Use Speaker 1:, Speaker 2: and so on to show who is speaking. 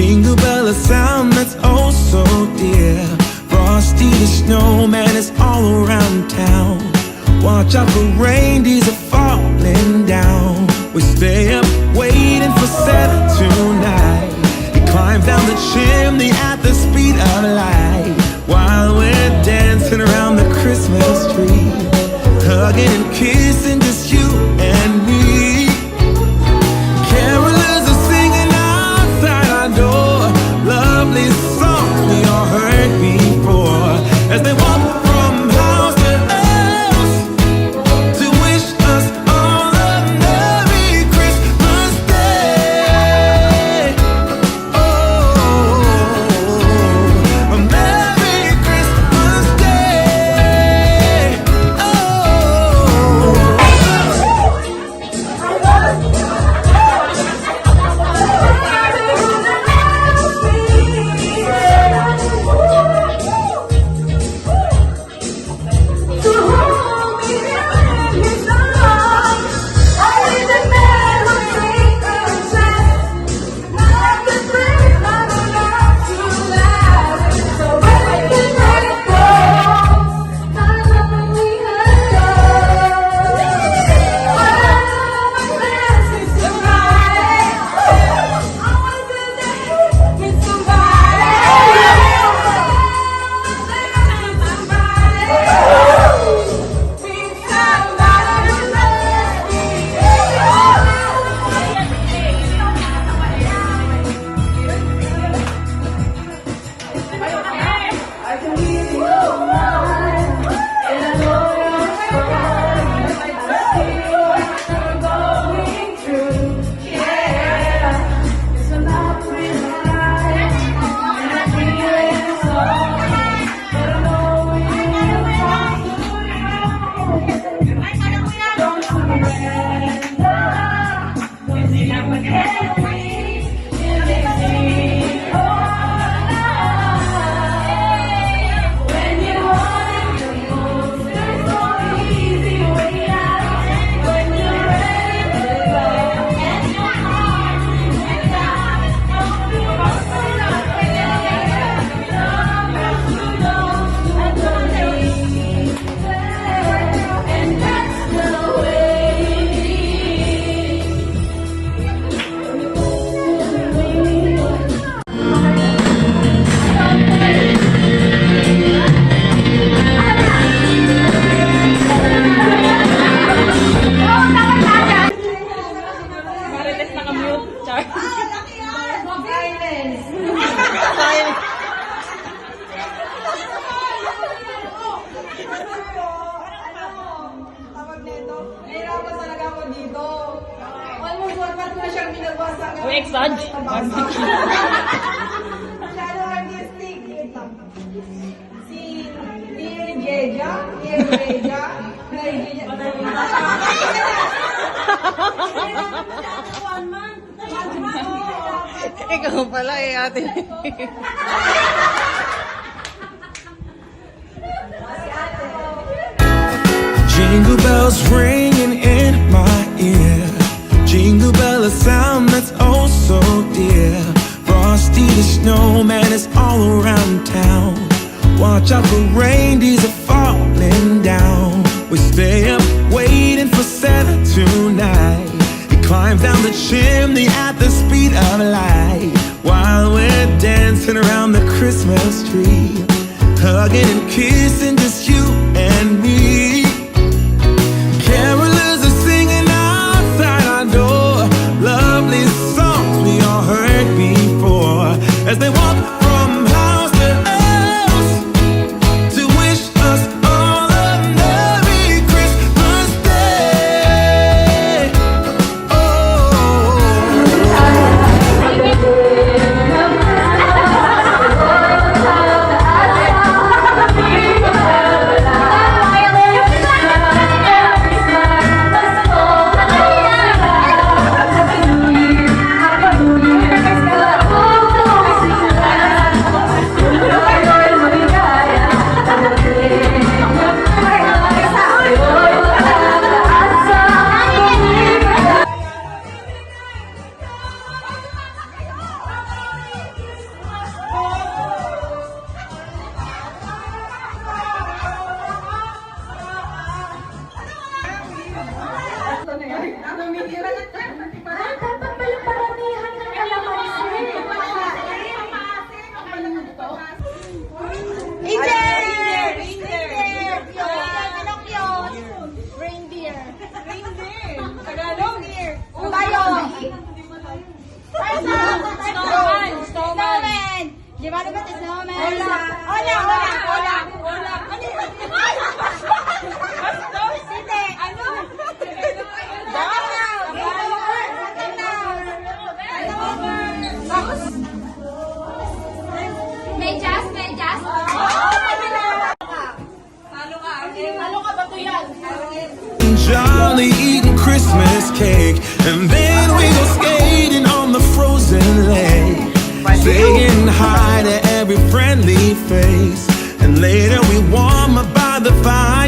Speaker 1: Jingle bell, a sound that's oh so dear. Frosty the snowman is all around town. Watch out for reindeers are falling down. We stay up waiting for Santa tonight. He climbs down the chimney at the speed of light, while we're dancing around the Christmas tree, hugging and kissing just you and me. Carolers are singing outside our door, lovely songs we all heard before, as they walk from house to house to wish us all a Merry Christmas Day. Oh, a Merry Christmas Day. Oh.
Speaker 2: Nahirapan talaga ako dito. Almost 1 month na siyang binabasa.
Speaker 3: Uy, exage.
Speaker 2: Masyado artistic. Si Dear Jeja. Dear Jeja.
Speaker 3: Ikaw pala eh, ate.
Speaker 1: Jingle bells ringing in my ear. Jingle bell, a sound that's oh so dear. Frosty the snowman is all around town. Watch out for reindeers are falling down. We stay up waiting for Santa tonight. He climbs down the chimney at the speed of light, while we're dancing around the Christmas tree, hugging and kissing just you and me. Carolers are singing outside our door, lovely songs we all heard before, as they walk from house to house to wish us all a Merry Christmas Day. Oh. jolly eating Christmas cake. And then we go skating on the frozen lake, saying hi to every friendly face. And later we warm up by the fire,